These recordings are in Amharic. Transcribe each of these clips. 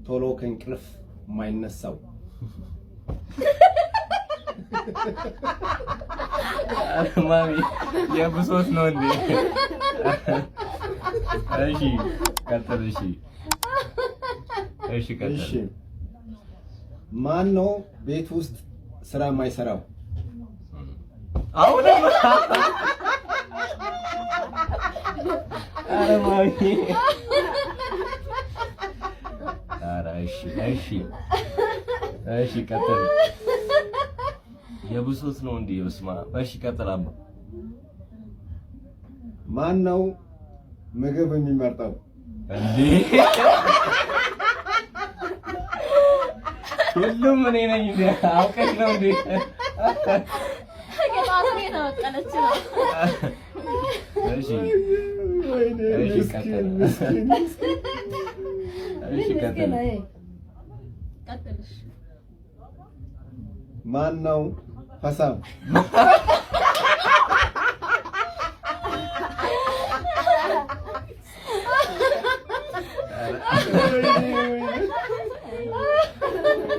ቶሎ ከእንቅልፍ የማይነሳው? ማሚ የብሶት ነው እንዴ? እሺ ቀጥል። እሺ ቀጥል። ማን ነው ቤት ውስጥ ስራ የማይሰራው? አሁን አረ ማሚ አረ እሺ ቀጥል። የብሶት ነው እንዴ? በስማ እሺ ቀጥል። አባ ማን ነው ምግብ የሚመርጠው? እንዴ ሁሉም እኔ ነኝ እንዴ? አውቀሽ ነው እንዴ? እሺ ቀጥል። ማን ነው ፈሳም?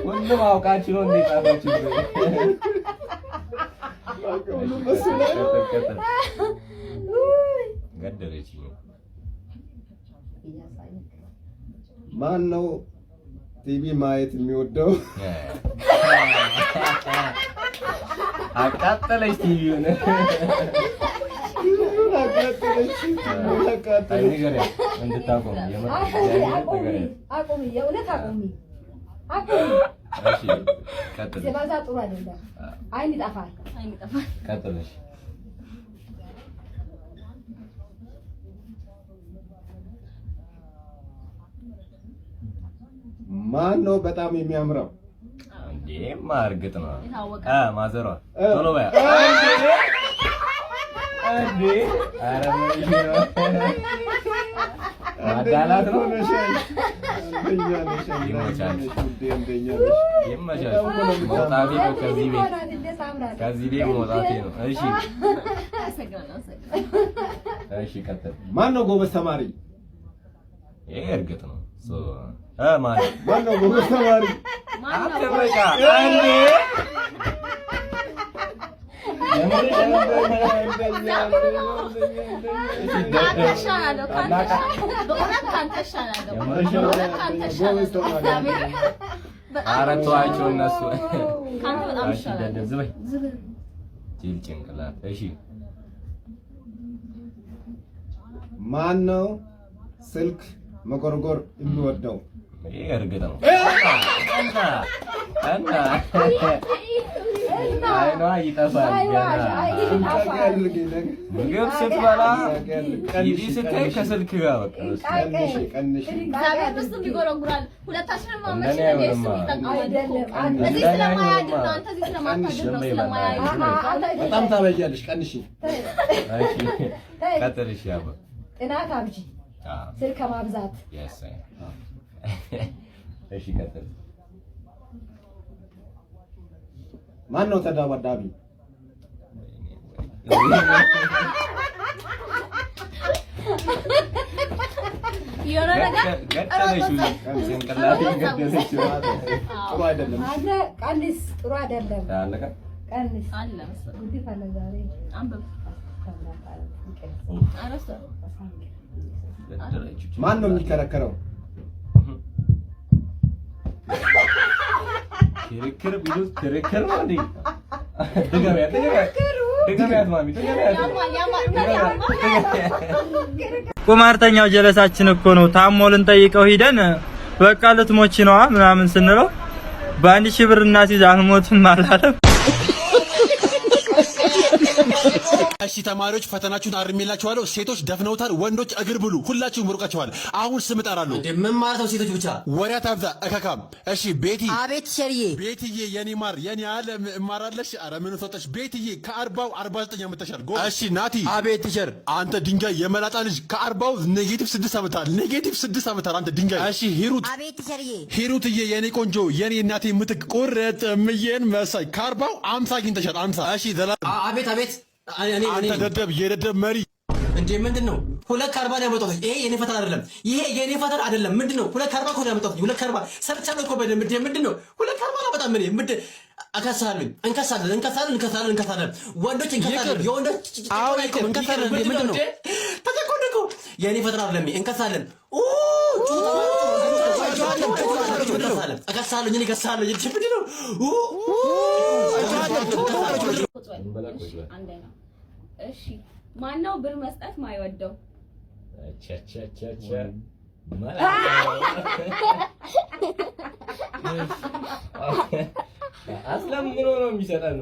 ሁሉም አውቃችሁ ነው እንዴ? ጻፋችሁ ገደለችኝ። ማን ነው ቲቪ ማየት የሚወደው? አቃጠለች ቲቪውን። እንድታቆም እሺ ቀጥል። ሲባዛ ጥሩ አይደለም። አይን ይጠፋል። ቀጥልሽ። ማን ነው በጣም የሚያምረው? እንዴ ማርግጥ ነው። ማዘሯ ቶሎ በያ እንዴ ኧረ ማዳላት ነው። ይመቻል። መውጣቴ ነው ከዚህ ቤት መውጣቴ ነው። እሺ ቀጥል። ማን ነው ጎበዝ ተማሪ? ይሄ እርግጥ ነው። ማን ነው ጎበዝ ተማሪ? አትበቃ እንዴ አረቷቸው እነሱ ጅል ጭንቅላት። እሺ ማን ነው ስልክ መጎርጎር የሚወደው? ይሄ እርግጥ ነው። አይኗ ይጠፋል። ምግብ ስትበላ ቲቪ ስታይ ከስልክ ጋር በቃ ቀንሽ። በጣም ታበያለሽ። ቀንሽ። ቀጥልሽ። ያባ ጥናት አብጂ ስልክ ከማብዛት። እሺ ቀጥል። ማን ነው ተደባዳቢ? ጥሩ አይደለም። ቀንስ። ጥሩ አይደለም። ቀንስ። ማን ነው የሚከረከረው? ክርክር ቢሉት ክርክር ነው እንዴ? ድገሚያት ማሚ ድገሚያት። ቁማርተኛው ጀለሳችን እኮ ነው። ታሞ ልንጠይቀው ሂደን በቃ ልትሞች ነዋ ምናምን ስንለው በ1000 ብር እናሲዝ አልሞትም አላለም። እሺ ተማሪዎች ፈተናችሁን አርሜላችኋለሁ። ሴቶች ደፍነውታል፣ ወንዶች እግር ብሉ። ሁላችሁም ወርቃችኋል። አሁን ስም እጠራለሁ። ምን ማለት ነው? ሴቶች ብቻ ወሬ አታብዛ እከካም። እሺ ቤቲ። አቤት ሸርዬ። ቤትዬ የኔ ማር የኔ ዓለም እማራለሽ። ኧረ ምን ወጣሽ ቤትዬ? ከ40 49 አመጣሻል። እሺ ናቲ። አቤት ቲቸር። አንተ ድንጋይ የመላጣ ልጅ ከ40 -6 አመጣል። -6 አመጣል አንተ ድንጋይ። እሺ ሂሩት። አቤት ቲቸርዬ። ሂሩትዬ የኔ ቆንጆ የኔ እናቴ ምትክ ቁርጥ ምየን መሳይ ከ40 50 አግኝተሻል። 50። እሺ ዘላ። አቤት አቤት። አንተ ደደብ የደደብ መሪ እንዴ ምንድነው? 240 ነው ያመጣሁት። ይሄ የኔ ፈተና አይደለም። ይሄ የኔ ፈተና አይደለም። ምንድነው? 240 እኮ ነው ያመጣሁት። 240 ሰርቻለሁ እኮ በደንብ። ምንድነው? 240 ነው በጣም ምን ምንድን እንከሳለን። ወንዶች እንከሳለን። የወንዶች አዎ እኮ እንከሳለን። ምንድነው? ተጨቆደቁ። የኔ ፈተና አይደለም። እንከሳለን። እሺ ማነው ብር መስጠት ማይወደው? አስለምኖ ነው የሚሰጠን።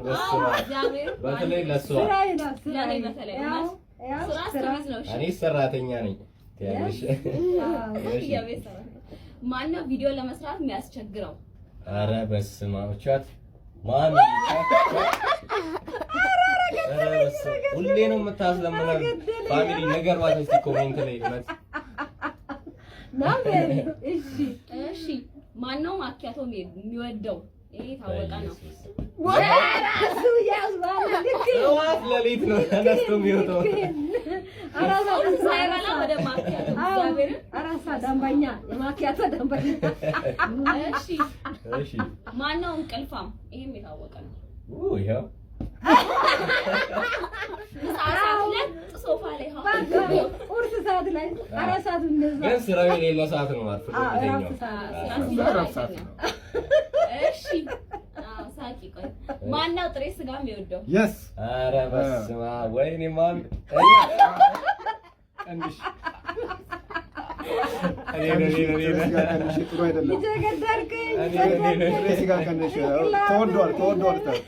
በተለይ ለሷ እኔ ሰራተኛ ነኝ። ማነው ቪዲዮ ለመስራት የሚያስቸግረው? ኧረ በስመ አብ ቻት ማሚ ሁሌ ነው የምታስለምነው። ፋሚሊ ነገር ማለት እስቲ ኮሜንት ላይ ማለት እሺ ማነው ማኪያቶ የሚወደው? ይሄ ታወቀ ነው። ወራሱ ያዝባል ዋት ለሊት ነው ተነስቶ የሚወጣው። ሳይበላ ወደ ማኪያቶ እግዚአብሔር አራሳ ደንበኛ የማኪያቶ ደንበኛ። እሺ ማነው እንቅልፋም? ይሄም የታወቀ ነው። ይሄው ሶፋ ላይ ቁርስ ሰዓት ላይ አራት ሰዓት እንደዛ ግን ስራው የሌለ ሰዓት ነው ማለት ነው። እሺ ሳቂ ቆይ ማነው ጥሬ ስጋ የሚወደው? የስ ኧረ በስመ አብ ወይኔ ማሚ እንዴ ጥሩ አይደለም። ጥሬ ስጋ ቀንሽ ተወዷል።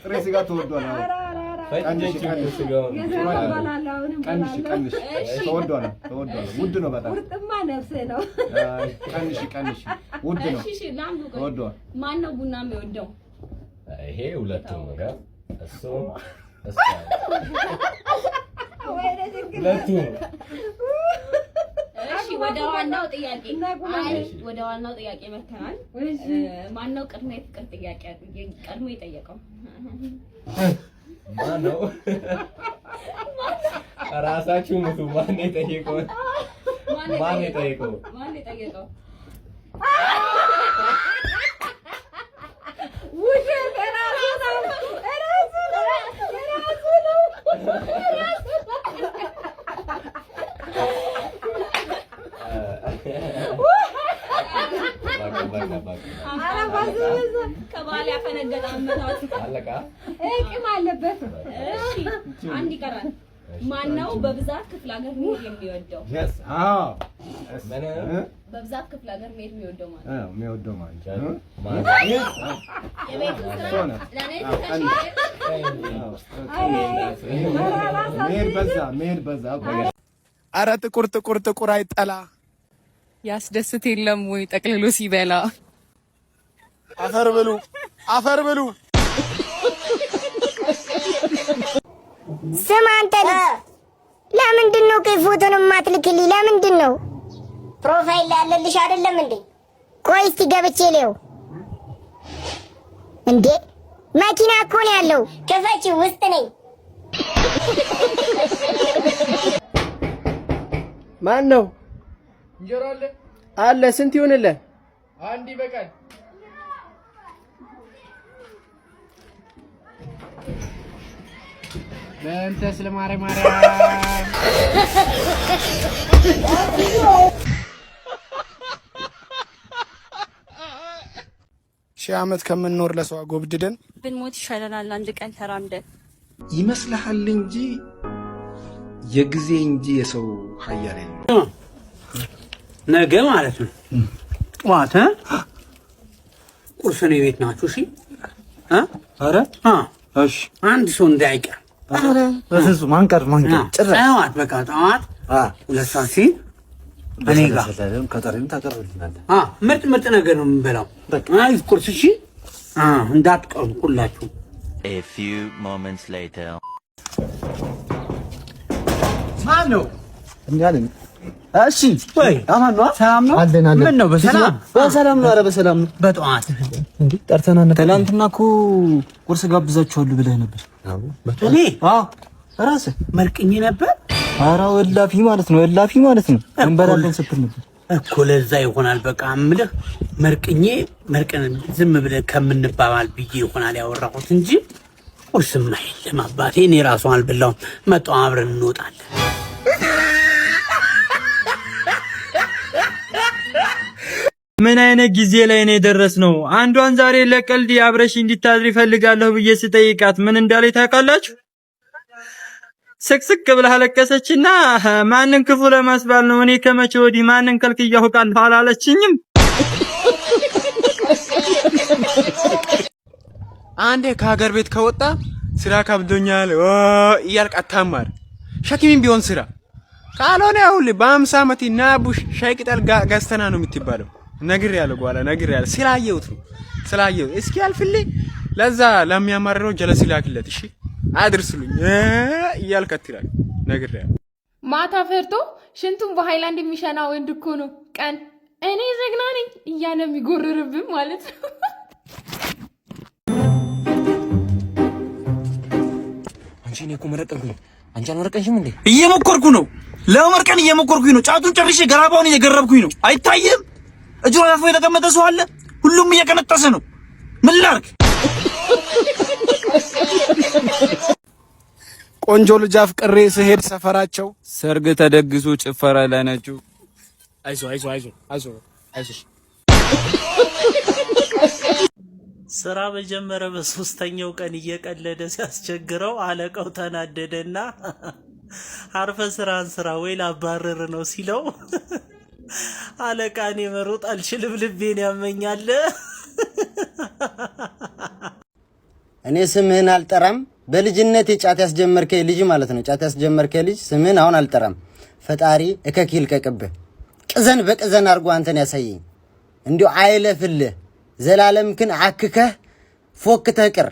ጥሬ ስጋ ተወዷል። ቀንሽ ተወዷል። ውድ ነው በጣም ቁርጥማ ነፍሴ ነው። ቀንሽ ውድ ነው። እሺ ላምዱ ተወዷል። ማነው ቡና የሚወደው? ይሄ ሁለቱም ጋር እሱ ሁለቱም እሺ ወደ ዋናው ጥያቄ መተናል። ማነው ቅድመ የፍቅር ጥያቄ ቀድሞ የጠየቀው? ማነው? ራሳችሁ ሙቱ። ማን የጠየቀው? ውሸት ራሱ ነው። ከባል ያፈነገጠ አመታት አለቃ እቂም አለበት። እሺ አንድ ይቀራል። ማነው በብዛት ክፍለ ሀገር መሄድ የሚወደው? የስ አዎ በብዛት ክፍለ ሀገር መሄድ የሚወደው ማለት ነው። የሚወደው ማለት የቤት ስራ ለኔ መሄድ በዛ አረ ጥቁር አይጠላ ያስደስት የለም ወይ ጠቅልሎ ሲበላ። አፈር ብሉ። ስማ አንተ ለምንድን ነው ፎቶን የማትልክልኝ? ለምንድን ነው? ፕሮፋይል ላይ ያለልሽ አይደለም እንዴ? ቆይ እስቲ ገብቼ ልየው። እንዴ መኪና እኮ ነው ያለው። ክፈቺ፣ ውስጥ ነኝ። ማን ነው? እንጀራ አለ። ስንት ይሆንልህ? አንድ ይበቃል። ለእንተ ስለማርያም ሺህ ዓመት ከምንኖር ለሰው ጎብድደን ብንሞት ይሻለናል አንድ ቀን ተራምደን። ይመስልሃል እንጂ የጊዜ እንጂ የሰው ሀያል የለም። ነገ ማለት ነው ጠዋት ቁርስ ነው ቤት ናችሁ? እሺ ኧረ እሺ አንድ ሰው እንዳይቀር። ኧረ በፍጹም አንቀር ጭራሽ ጠዋት በቃ ጠዋት 2 ሰዓት ሲል እኔ ጋር ከጠሪም ታቀርብልናለህ። ምርጥ ነገር ነው የምንበላው። አይ ቁርስ እሺ እንዳትቀሩ ሁላችሁ። A few moments later ማን ነው? እኛ ነን። እሺ ወይ አማን ነው? ሰላም ነው? አለን። ምን ነው በሰላም ነው? ኧረ በሰላም ነው። በጠዋት እንዴ ጠርተናል። ትናንትና እኮ ቁርስ ጋብዛችኋለሁ ብለህ ነበር። እኔ ራስህ መልቅኝ ነበር። አራው እላፊ ማለት ነው እንበላለን ስትል ነው እኮ ለዛ ይሆናል። በቃ እምልህ መርቅን ዝም ብለህ ከምንባባል ብዬ ይሆናል ያወራሁት እንጂ ቁርስማ የለም አባቴ። እኔ ራሱ አልበላሁም። መጣሁ አብረን እንወጣለን። ምን አይነት ጊዜ ላይ ነው የደረስነው? አንዷን ዛሬ ለቀልድ አብረሽ እንድታድሪ ፈልጋለሁ ብዬ ስጠይቃት ምን እንዳለ ታውቃላችሁ? ስቅስቅ ብላ አለቀሰችና ማንን ክፉ ለማስባል ነው እኔ ከመቼ ወዲህ ማንን ከልክያው አውቃለሁ አላለችኝም። አንዴ ከሀገር ቤት ከወጣ ስራ ከብዶኛል እያልክ አታማር። ሸክሚም ቢሆን ስራ ካልሆነ አሁን በ50 ዓመት ናቡሽ ሻይ ቅጠል ገዝተና ነው የምትባለው። ነግሬያለሁ ጓላ ነግሬያለሁ። ስላየሁት እስኪ አልፍልኝ። ለዛ ለሚያማርረው ጀለስ ይላክለት። እሺ አድርስሉኝ እያልክ አትራቅ። ነግሬያለሁ። ማታ ፈርቶ ሽንቱን በሃይላንድ የሚሸና ወንድ እኮ ነው ቀን እኔ ዘግና ነኝ እያለ የሚጎርርብን ማለት ነው። አንቺ እኔ እኮ መረቀንኩኝ። አንቺ አልመረቀንሽም እንዴ? እየሞከርኩ ነው። ለመመርቀን እየሞከርኩኝ ነው። ጫቱን ጨርሼ ገራባውን እየገረብኩኝ ነው። አይታየም? እጁ አልፎ የተቀመጠ ሰው አለ። ሁሉም እየቀነጠሰ ነው። ምን ላድርግ? ቆንጆ ልጅ አፍቅሬ ስሄድ ሰፈራቸው ሰርግ ተደግሶ ጭፈራ ላይ ናቸው። አይዞሽ ስራ በጀመረ በ3ኛው ቀን እየቀለደ ሲያስቸግረው አለቃው ተናደደና አርፈ ስራን ስራ ወይ ላባረር ነው ሲለው አለቃኔ መሮጥ አልችልም ልቤን ያመኛል። እኔ ስምህን አልጠራም። በልጅነት ጫት ያስጀመርከኝ ልጅ ማለት ነው። ጫት ያስጀመርከኝ ልጅ ስምህን አሁን አልጠራም። ፈጣሪ እከኪል ቀቅብህ ቅዘን በቅዘን አድርጎ አንተን ያሳየኝ። እንዲሁ አይለፍልህ ዘላለምክን አክከህ ፎክተህ ቅር።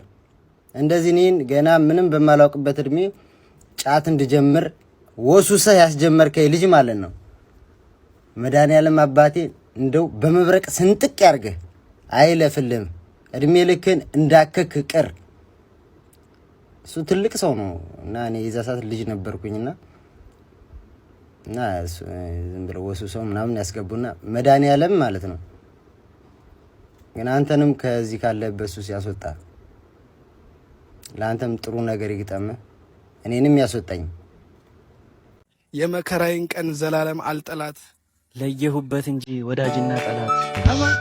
እንደዚህ እኔን ገና ምንም በማላውቅበት እድሜ ጫት እንድጀምር ወሱሰህ ያስጀመርከኝ ልጅ ማለት ነው። መድኃኒዓለም አባቴ እንደው በመብረቅ ስንጥቅ ያርግህ። አይለፍልህም። እድሜ ልክን እንዳከክ ቅር። እሱ ትልቅ ሰው ነው እና እኔ የዛ ሰዓት ልጅ ነበርኩኝና ዝም ብለው ወሱሰው ምናምን ያስገቡና መድኃኒዓለም ማለት ነው። ግን አንተንም ከዚህ ካለበት ሱስ ያስወጣ። ለአንተም ጥሩ ነገር ይግጠምህ፣ እኔንም ያስወጣኝ። የመከራዬን ቀን ዘላለም አልጠላት ለየሁበት እንጂ ወዳጅና ጠላት